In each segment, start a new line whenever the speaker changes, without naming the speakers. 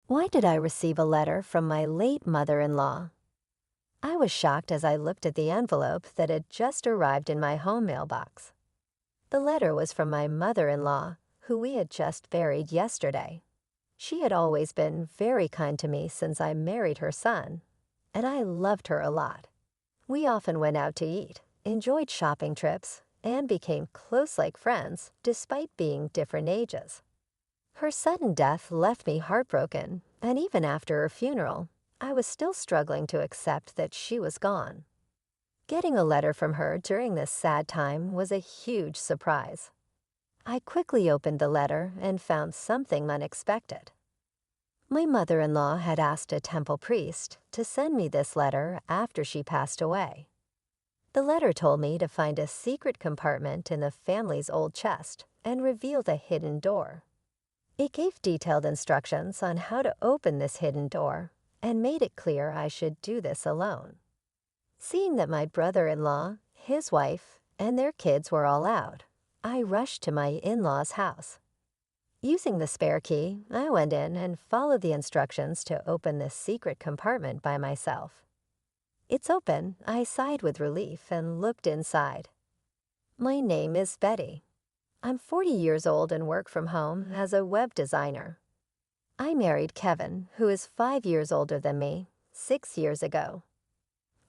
Why did I receive a letter from my late mother-in-law? I was shocked as I looked at the envelope that had just arrived in my home mailbox. The letter was from my mother-in-law, who we had just buried yesterday. She had always been very kind to me since I married her son, and I loved her a lot. We often went out to eat, enjoyed shopping trips, and became close like friends despite being different ages. Her sudden death left me heartbroken, and even after her funeral, I was still struggling to accept that she was gone. Getting a letter from her during this sad time was a huge surprise. I quickly opened the letter and found something unexpected. My mother-in-law had asked a temple priest to send me this letter after she passed away. The letter told me to find a secret compartment in the family's old chest and reveal the hidden door. It gave detailed instructions on how to open this hidden door and made it clear I should do this alone. Seeing that my brother-in-law, his wife, and their kids were all out, I rushed to my in-laws' house. Using the spare key, I went in and followed the instructions to open this secret compartment by myself. It's open, I sighed with relief and looked inside. My name is Betty. I'm 40 years old and work from home as a web designer. I married Kevin, who is 5 years older than me, 6 years ago.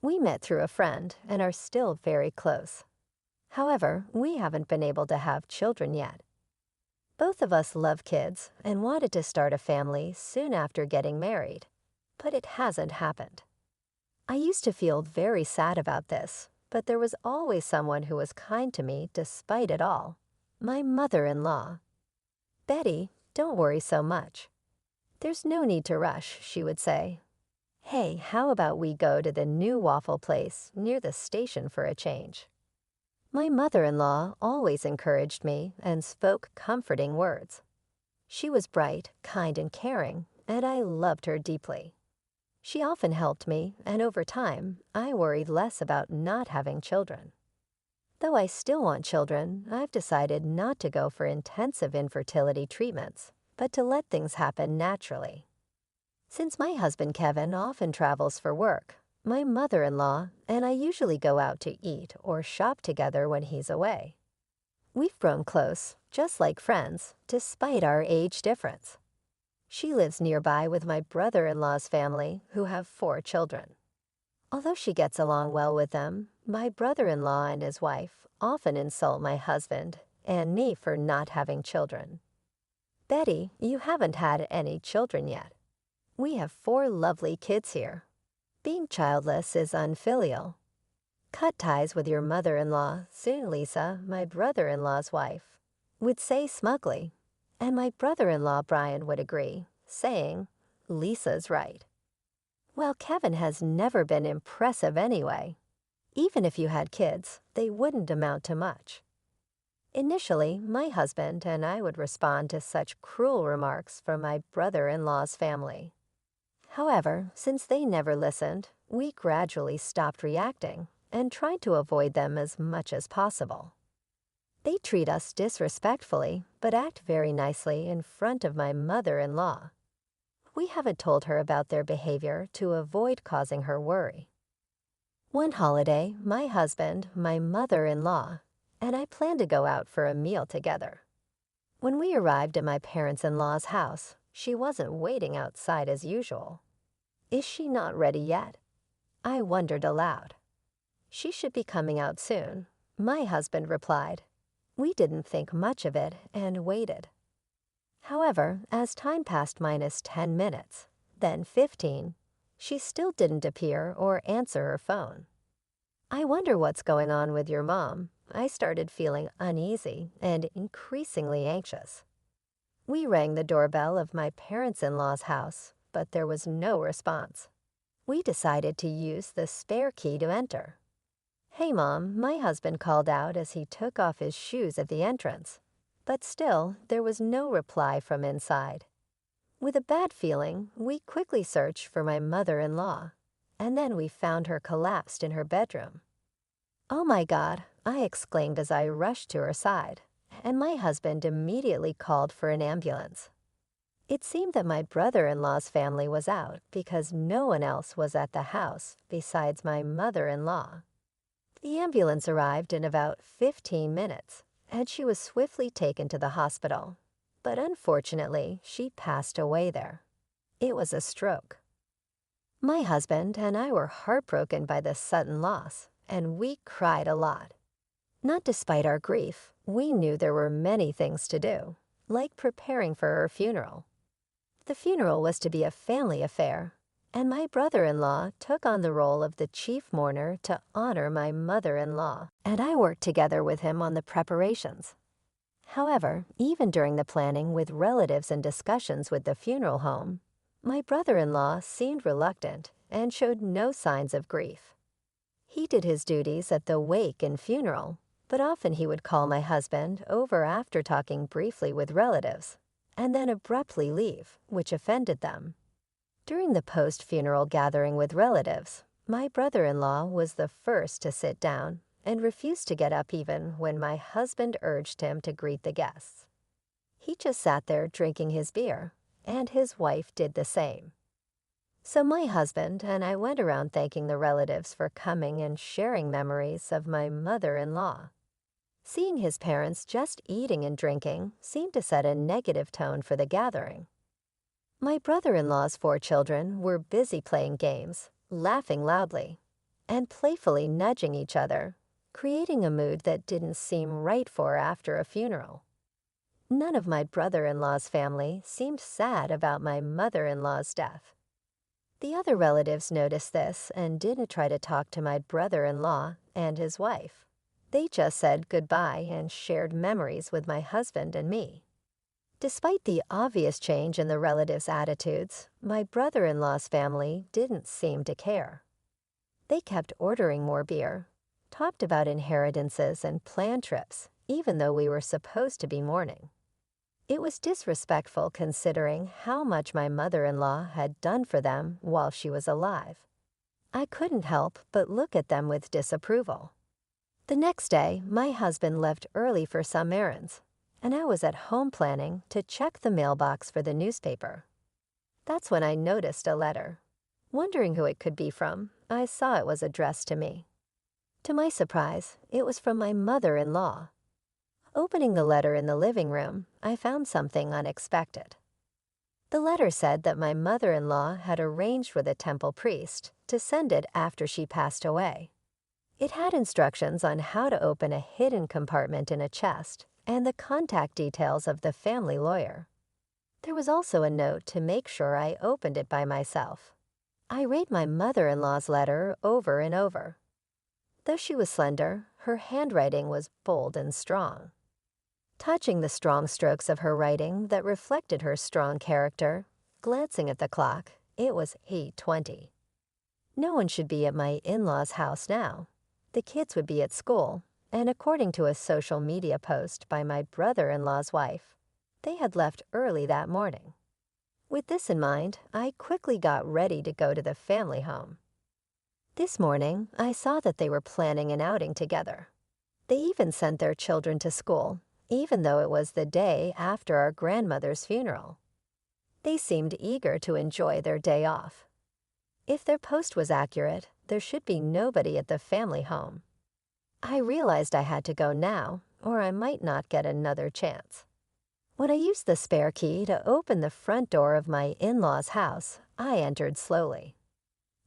We met through a friend and are still very close. However, we haven't been able to have children yet. Both of us love kids and wanted to start a family soon after getting married, but it hasn't happened. I used to feel very sad about this, but there was always someone who was kind to me despite it all. My mother-in-law. Betty, don't worry so much. There's no need to rush, she would say. Hey, how about we go to the new waffle place near the station for a change? My mother-in-law always encouraged me and spoke comforting words. She was bright, kind, and caring, and I loved her deeply. She often helped me, and over time, I worried less about not having children. Though I still want children, I've decided not to go for intensive infertility treatments, but to let things happen naturally. Since my husband Kevin often travels for work, my mother-in-law and I usually go out to eat or shop together when he's away. We've grown close, just like friends, despite our age difference. She lives nearby with my brother-in-law's family, who have 4 children. Although she gets along well with them, my brother-in-law and his wife often insult my husband and me for not having children. Betty, you haven't had any children yet. We have 4 lovely kids here. Being childless is unfilial. Cut ties with your mother-in-law, soon Lisa, my brother-in-law's wife, would say smugly, and my brother-in-law Brian would agree, saying, Lisa's right. Well, Kevin has never been impressive anyway. Even if you had kids, they wouldn't amount to much. Initially, my husband and I would respond to such cruel remarks from my brother-in-law's family. However, since they never listened, we gradually stopped reacting and tried to avoid them as much as possible. They treat us disrespectfully, but act very nicely in front of my mother-in-law. We haven't told her about their behavior to avoid causing her worry. One holiday, my husband, my mother-in-law, and I planned to go out for a meal together. When we arrived at my parents-in-law's house, she wasn't waiting outside as usual. Is she not ready yet? I wondered aloud. She should be coming out soon, my husband replied. We didn't think much of it and waited. However, as time passed minus 10 minutes, then 15, she still didn't appear or answer her phone. I wonder what's going on with your mom. I started feeling uneasy and increasingly anxious. We rang the doorbell of my parents-in-law's house, but there was no response. We decided to use the spare key to enter. Hey, Mom, my husband called out as he took off his shoes at the entrance. But still, there was no reply from inside. With a bad feeling, we quickly searched for my mother-in-law, and then we found her collapsed in her bedroom. Oh my God, I exclaimed as I rushed to her side, and my husband immediately called for an ambulance. It seemed that my brother-in-law's family was out because no one else was at the house besides my mother-in-law. The ambulance arrived in about 15 minutes, and she was swiftly taken to the hospital. But unfortunately, she passed away there. It was a stroke. My husband and I were heartbroken by this sudden loss, and we cried a lot. Not despite our grief, we knew there were many things to do, like preparing for her funeral. The funeral was to be a family affair, and my brother-in-law took on the role of the chief mourner to honor my mother-in-law, and I worked together with him on the preparations. However, even during the planning with relatives and discussions with the funeral home, my brother-in-law seemed reluctant and showed no signs of grief. He did his duties at the wake and funeral, but often he would call my husband over after talking briefly with relatives, and then abruptly leave, which offended them. During the post-funeral gathering with relatives, my brother-in-law was the first to sit down and refused to get up even when my husband urged him to greet the guests. He just sat there drinking his beer, and his wife did the same. So my husband and I went around thanking the relatives for coming and sharing memories of my mother-in-law. Seeing his parents just eating and drinking seemed to set a negative tone for the gathering. My brother-in-law's 4 children were busy playing games, laughing loudly, and playfully nudging each other, creating a mood that didn't seem right for after a funeral. None of my brother-in-law's family seemed sad about my mother-in-law's death. The other relatives noticed this and didn't try to talk to my brother-in-law and his wife. They just said goodbye and shared memories with my husband and me. Despite the obvious change in the relatives' attitudes, my brother-in-law's family didn't seem to care. They kept ordering more beer, talked about inheritances and planned trips, even though we were supposed to be mourning. It was disrespectful considering how much my mother-in-law had done for them while she was alive. I couldn't help but look at them with disapproval. The next day, my husband left early for some errands, and I was at home planning to check the mailbox for the newspaper. That's when I noticed a letter. Wondering who it could be from, I saw it was addressed to me. To my surprise, it was from my mother-in-law. Opening the letter in the living room, I found something unexpected. The letter said that my mother-in-law had arranged with a temple priest to send it after she passed away. It had instructions on how to open a hidden compartment in a chest and the contact details of the family lawyer. There was also a note to make sure I opened it by myself. I read my mother-in-law's letter over and over. Though she was slender, her handwriting was bold and strong. Touching the strong strokes of her writing that reflected her strong character, glancing at the clock, it was 8:20. No one should be at my in-laws' house now. The kids would be at school, and according to a social media post by my brother-in-law's wife, they had left early that morning. With this in mind, I quickly got ready to go to the family home. This morning, I saw that they were planning an outing together. They even sent their children to school, even though it was the day after our grandmother's funeral. They seemed eager to enjoy their day off. If their post was accurate, there should be nobody at the family home. I realized I had to go now, or I might not get another chance. When I used the spare key to open the front door of my in-laws' house, I entered slowly.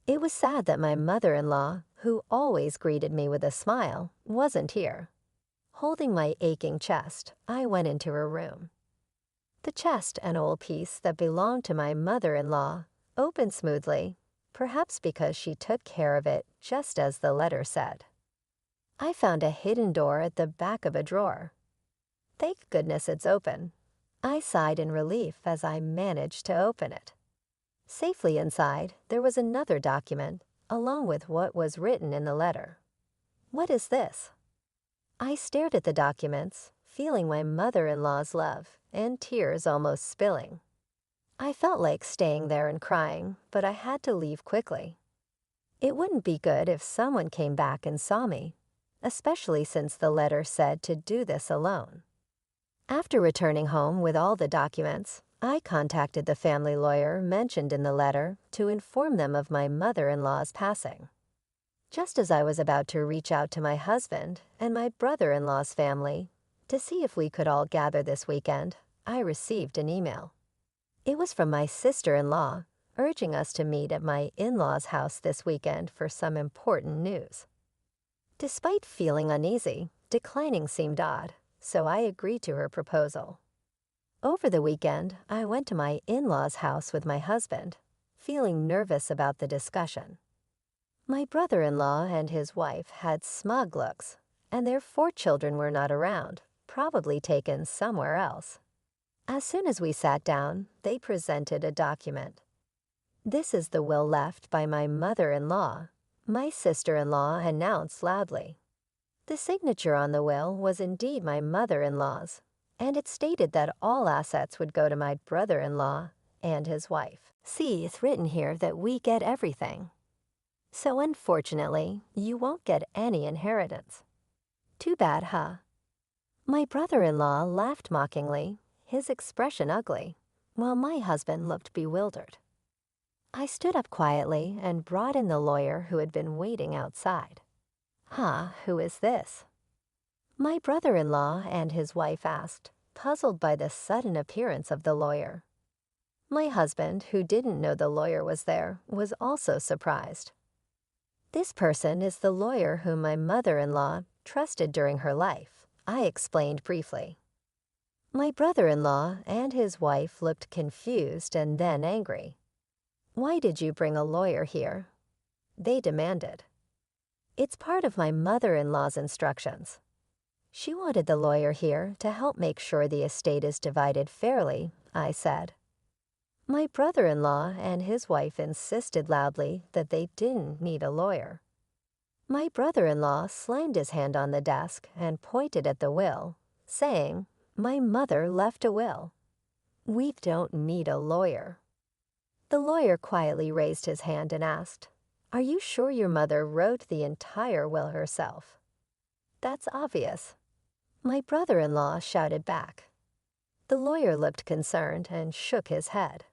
It was sad that my mother-in-law, who always greeted me with a smile, wasn't here. Holding my aching chest, I went into her room. The chest, an old piece that belonged to my mother-in-law, opened smoothly, perhaps because she took care of it just as the letter said. I found a hidden door at the back of a drawer. Thank goodness it's open. I sighed in relief as I managed to open it. Safely inside, there was another document, along with what was written in the letter. What is this? I stared at the documents, feeling my mother-in-law's love and tears almost spilling. I felt like staying there and crying, but I had to leave quickly. It wouldn't be good if someone came back and saw me, especially since the letter said to do this alone. After returning home with all the documents, I contacted the family lawyer mentioned in the letter to inform them of my mother-in-law's passing. Just as I was about to reach out to my husband and my brother-in-law's family to see if we could all gather this weekend, I received an email. It was from my sister-in-law, urging us to meet at my in-laws' house this weekend for some important news. Despite feeling uneasy, declining seemed odd, so I agreed to her proposal. Over the weekend, I went to my in-laws' house with my husband, feeling nervous about the discussion. My brother-in-law and his wife had smug looks, and their 4 children were not around, probably taken somewhere else. As soon as we sat down, they presented a document. "This is the will left by my mother-in-law," my sister-in-law announced loudly. The signature on the will was indeed my mother-in-law's, and it stated that all assets would go to my brother-in-law and his wife. See, it's written here that we get everything. So unfortunately, you won't get any inheritance. Too bad, huh? My brother-in-law laughed mockingly, his expression ugly, while my husband looked bewildered. I stood up quietly and brought in the lawyer who had been waiting outside. Who is this?" My brother-in-law and his wife asked, puzzled by the sudden appearance of the lawyer. My husband, who didn't know the lawyer was there, was also surprised. "This person is the lawyer whom my mother-in-law trusted during her life," I explained briefly. My brother-in-law and his wife looked confused and then angry. "Why did you bring a lawyer here?" they demanded. "It's part of my mother-in-law's instructions. She wanted the lawyer here to help make sure the estate is divided fairly," I said. My brother-in-law and his wife insisted loudly that they didn't need a lawyer. My brother-in-law slammed his hand on the desk and pointed at the will, saying, "My mother left a will. We don't need a lawyer." The lawyer quietly raised his hand and asked, "Are you sure your mother wrote the entire will herself?" "That's obvious." My brother-in-law shouted back. The lawyer looked concerned and shook his head.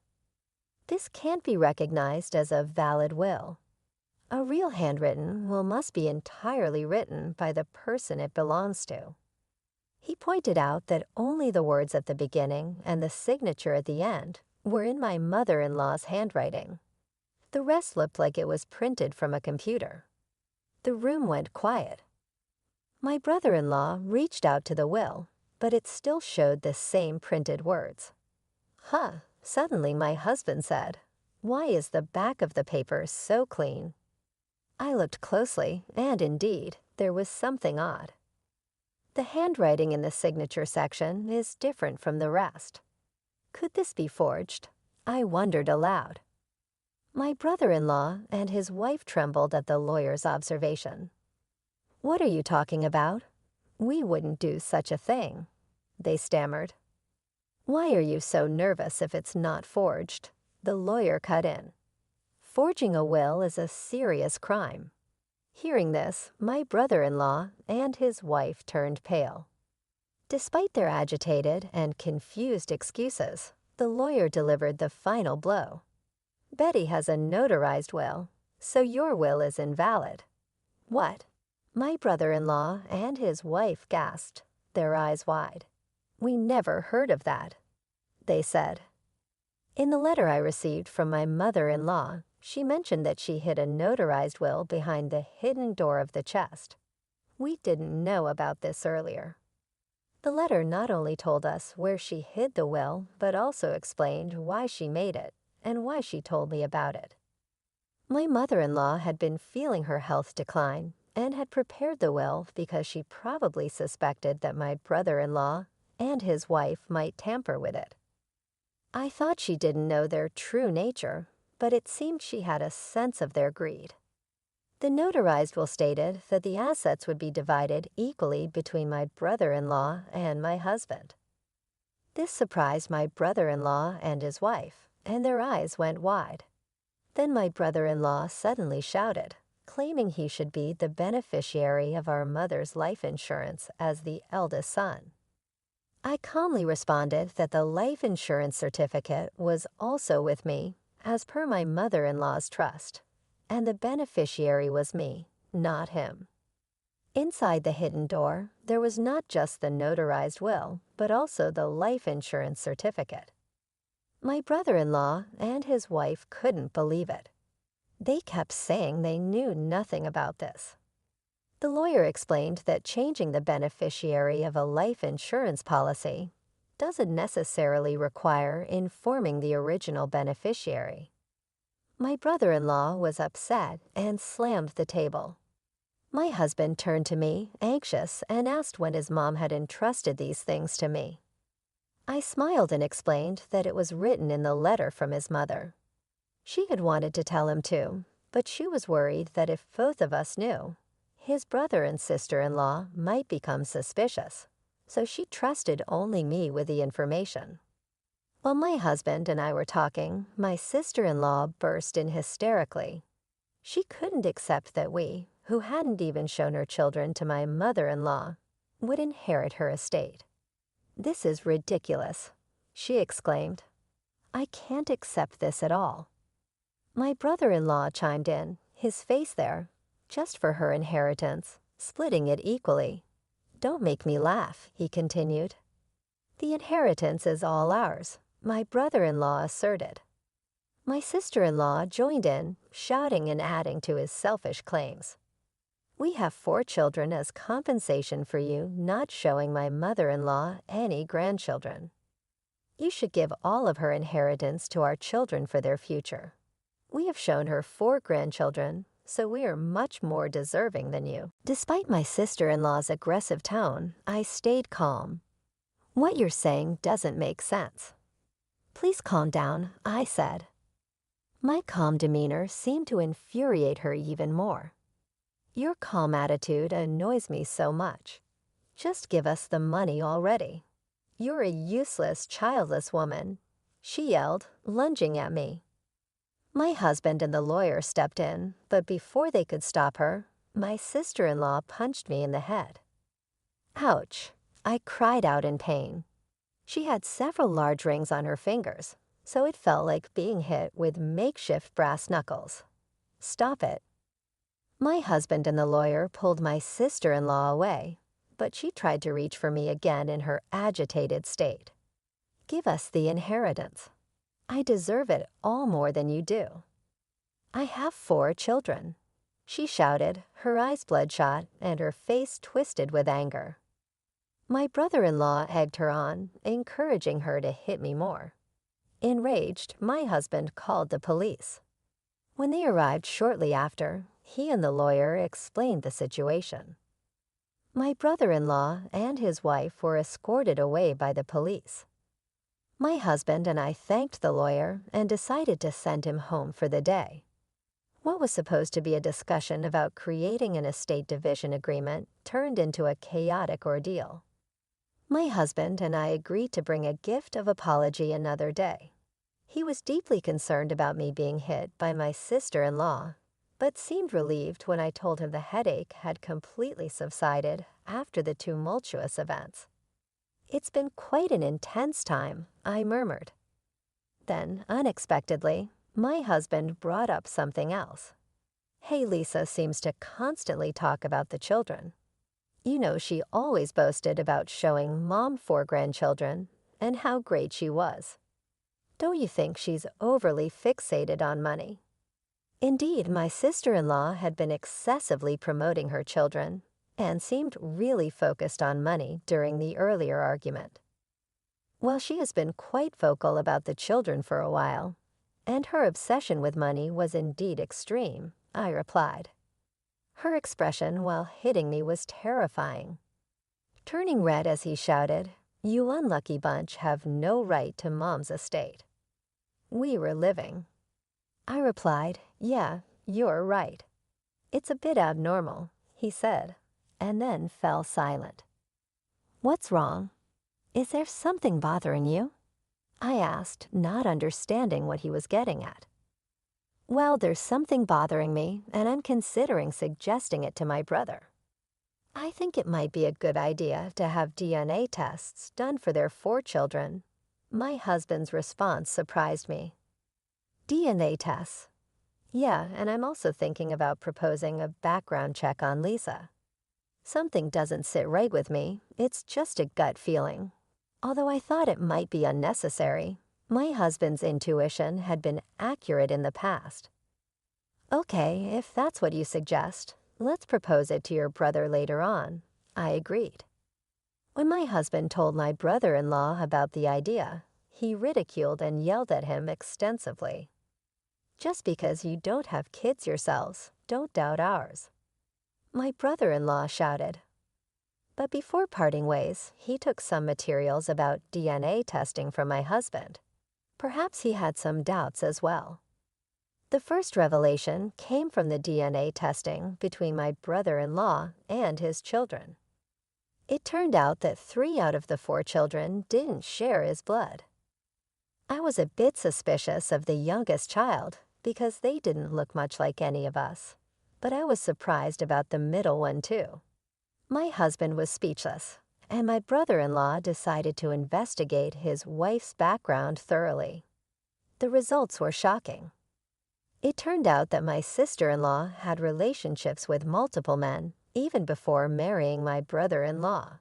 "This can't be recognized as a valid will. A real handwritten will must be entirely written by the person it belongs to." He pointed out that only the words at the beginning and the signature at the end were in my mother-in-law's handwriting. The rest looked like it was printed from a computer. The room went quiet. My brother-in-law reached out to the will, but it still showed the same printed words. Suddenly my husband said, "Why is the back of the paper so clean?" I looked closely, and indeed, there was something odd. The handwriting in the signature section is different from the rest. Could this be forged? I wondered aloud. My brother-in-law and his wife trembled at the lawyer's observation. "What are you talking about? We wouldn't do such a thing," they stammered. "Why are you so nervous if it's not forged?" the lawyer cut in. "Forging a will is a serious crime." Hearing this, my brother-in-law and his wife turned pale. Despite their agitated and confused excuses, the lawyer delivered the final blow. "Betty has a notarized will, so your will is invalid." "What?" My brother-in-law and his wife gasped, their eyes wide. "We never heard of that," they said. In the letter I received from my mother-in-law, she mentioned that she hid a notarized will behind the hidden door of the chest. We didn't know about this earlier. The letter not only told us where she hid the will, but also explained why she made it and why she told me about it. My mother-in-law had been feeling her health decline and had prepared the will because she probably suspected that my brother-in-law and his wife might tamper with it. I thought she didn't know their true nature, but it seemed she had a sense of their greed. The notarized will stated that the assets would be divided equally between my brother-in-law and my husband. This surprised my brother-in-law and his wife, and their eyes went wide. Then my brother-in-law suddenly shouted, claiming he should be the beneficiary of our mother's life insurance as the eldest son. I calmly responded that the life insurance certificate was also with me, as per my mother-in-law's trust, and the beneficiary was me, not him. Inside the hidden door, there was not just the notarized will, but also the life insurance certificate. My brother-in-law and his wife couldn't believe it. They kept saying they knew nothing about this. The lawyer explained that changing the beneficiary of a life insurance policy doesn't necessarily require informing the original beneficiary. My brother-in-law was upset and slammed the table. My husband turned to me, anxious, and asked when his mom had entrusted these things to me. I smiled and explained that it was written in the letter from his mother. She had wanted to tell him too, but she was worried that if both of us knew, his brother and sister-in-law might become suspicious, so she trusted only me with the information. While my husband and I were talking, my sister-in-law burst in hysterically. She couldn't accept that we, who hadn't even shown her children to my mother-in-law, would inherit her estate. "This is ridiculous," she exclaimed. "I can't accept this at all." My brother-in-law chimed in, his face there, just for her inheritance, splitting it equally. "Don't make me laugh," he continued. "The inheritance is all ours," my brother-in-law asserted. My sister-in-law joined in, shouting and adding to his selfish claims. "We have 4 children as compensation for you not showing my mother-in-law any grandchildren. You should give all of her inheritance to our children for their future. We have shown her 4 grandchildren, so we are much more deserving than you." Despite my sister-in-law's aggressive tone, I stayed calm. "What you're saying doesn't make sense." "Please calm down," I said. My calm demeanor seemed to infuriate her even more. "Your calm attitude annoys me so much. Just give us the money already. You're a useless, childless woman," she yelled, lunging at me. My husband and the lawyer stepped in, but before they could stop her, my sister-in-law punched me in the head. "Ouch!" I cried out in pain. She had several large rings on her fingers, so it felt like being hit with makeshift brass knuckles. "Stop it." My husband and the lawyer pulled my sister-in-law away, but she tried to reach for me again in her agitated state. "Give us the inheritance. I deserve it all more than you do. I have 4 children," she shouted, her eyes bloodshot and her face twisted with anger. My brother-in-law egged her on, encouraging her to hit me more. Enraged, my husband called the police. When they arrived shortly after, he and the lawyer explained the situation. My brother-in-law and his wife were escorted away by the police. My husband and I thanked the lawyer and decided to send him home for the day. What was supposed to be a discussion about creating an estate division agreement turned into a chaotic ordeal. My husband and I agreed to bring a gift of apology another day. He was deeply concerned about me being hit by my sister-in-law, but seemed relieved when I told him the headache had completely subsided after the tumultuous events. "It's been quite an intense time," I murmured. Then, unexpectedly, my husband brought up something else. "Hey, Lisa seems to constantly talk about the children. You know, she always boasted about showing Mom 4 grandchildren and how great she was. Don't you think she's overly fixated on money?" Indeed, my sister-in-law had been excessively promoting her children and seemed really focused on money during the earlier argument. "Well, she has been quite vocal about the children for a while, and her obsession with money was indeed extreme," I replied. Her expression while hitting me was terrifying. Turning red as he shouted, "You unlucky bunch have no right to Mom's estate." We were living. I replied, "Yeah, you're right. It's a bit abnormal," he said, and then fell silent. "What's wrong? Is there something bothering you?" I asked, not understanding what he was getting at. "Well, there's something bothering me, and I'm considering suggesting it to my brother." I think it might be a good idea to have DNA tests done for their 4 children. My husband's response surprised me. DNA tests? Yeah, and I'm also thinking about proposing a background check on Lisa. Something doesn't sit right with me, it's just a gut feeling. Although I thought it might be unnecessary, my husband's intuition had been accurate in the past. Okay, if that's what you suggest, let's propose it to your brother later on. I agreed. When my husband told my brother-in-law about the idea, he ridiculed and yelled at him extensively. Just because you don't have kids yourselves, don't doubt ours. My brother-in-law shouted. But before parting ways, he took some materials about DNA testing from my husband. Perhaps he had some doubts as well. The first revelation came from the DNA testing between my brother-in-law and his children. It turned out that 3 out of the 4 children didn't share his blood. I was a bit suspicious of the youngest child because they didn't look much like any of us, but I was surprised about the middle one too. My husband was speechless, and my brother-in-law decided to investigate his wife's background thoroughly. The results were shocking. It turned out that my sister-in-law had relationships with multiple men even before marrying my brother-in-law.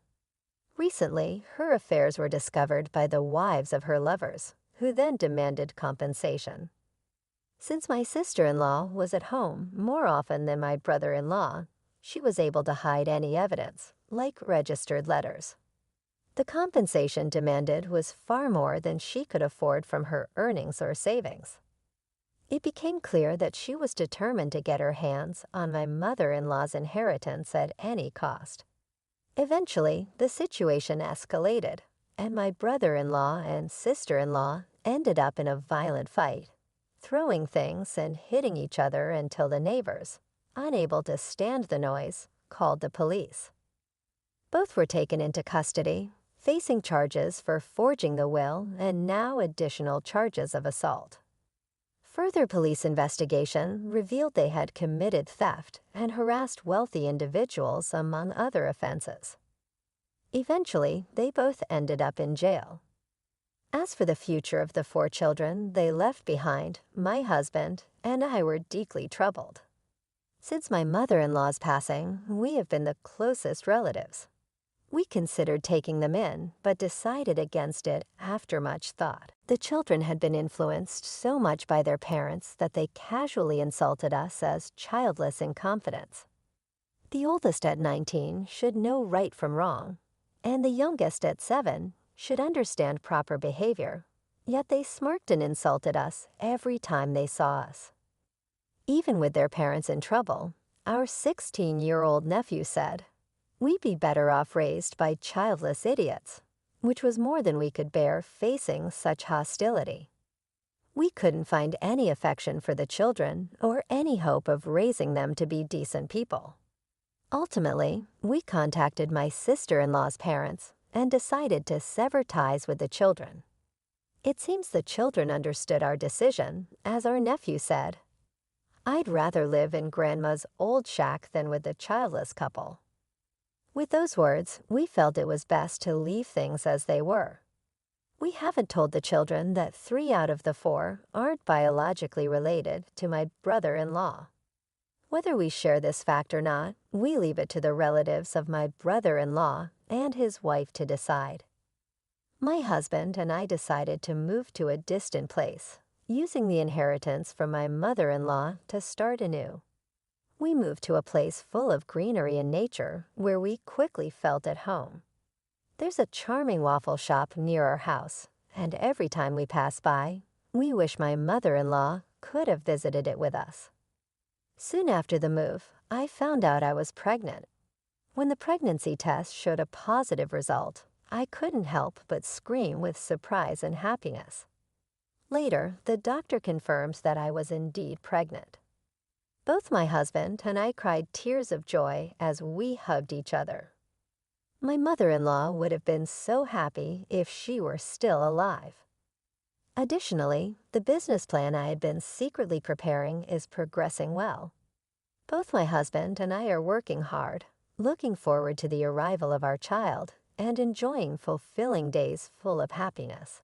Recently, her affairs were discovered by the wives of her lovers, who then demanded compensation. Since my sister-in-law was at home more often than my brother-in-law, she was able to hide any evidence, like registered letters. The compensation demanded was far more than she could afford from her earnings or savings. It became clear that she was determined to get her hands on my mother-in-law's inheritance at any cost. Eventually, the situation escalated, and my brother-in-law and sister-in-law ended up in a violent fight, throwing things and hitting each other until the neighbors, unable to stand the noise, called the police. Both were taken into custody, facing charges for forging the will and now additional charges of assault. Further police investigation revealed they had committed theft and harassed wealthy individuals among other offenses. Eventually, they both ended up in jail. As for the future of the 4 children they left behind, my husband and I were deeply troubled. Since my mother-in-law's passing, we have been the closest relatives. We considered taking them in, but decided against it after much thought. The children had been influenced so much by their parents that they casually insulted us as childless incompetents. The oldest at 19 should know right from wrong, and the youngest at 7 should understand proper behavior, yet they smirked and insulted us every time they saw us. Even with their parents in trouble, our 16-year-old nephew said, "We'd be better off raised by childless idiots," which was more than we could bear facing such hostility. We couldn't find any affection for the children or any hope of raising them to be decent people. Ultimately, we contacted my sister-in-law's parents and decided to sever ties with the children. It seems the children understood our decision, as our nephew said, "I'd rather live in Grandma's old shack than with the childless couple." With those words, we felt it was best to leave things as they were. We haven't told the children that 3 out of the 4 aren't biologically related to my brother-in-law. Whether we share this fact or not, we leave it to the relatives of my brother-in-law and his wife to decide. My husband and I decided to move to a distant place, using the inheritance from my mother-in-law to start anew. We moved to a place full of greenery and nature where we quickly felt at home. There's a charming waffle shop near our house, and every time we pass by, we wish my mother-in-law could have visited it with us. Soon after the move, I found out I was pregnant. When the pregnancy test showed a positive result, I couldn't help but scream with surprise and happiness. Later, the doctor confirmed that I was indeed pregnant. Both my husband and I cried tears of joy as we hugged each other. My mother-in-law would have been so happy if she were still alive. Additionally, the business plan I had been secretly preparing is progressing well. Both my husband and I are working hard, looking forward to the arrival of our child and enjoying fulfilling days full of happiness.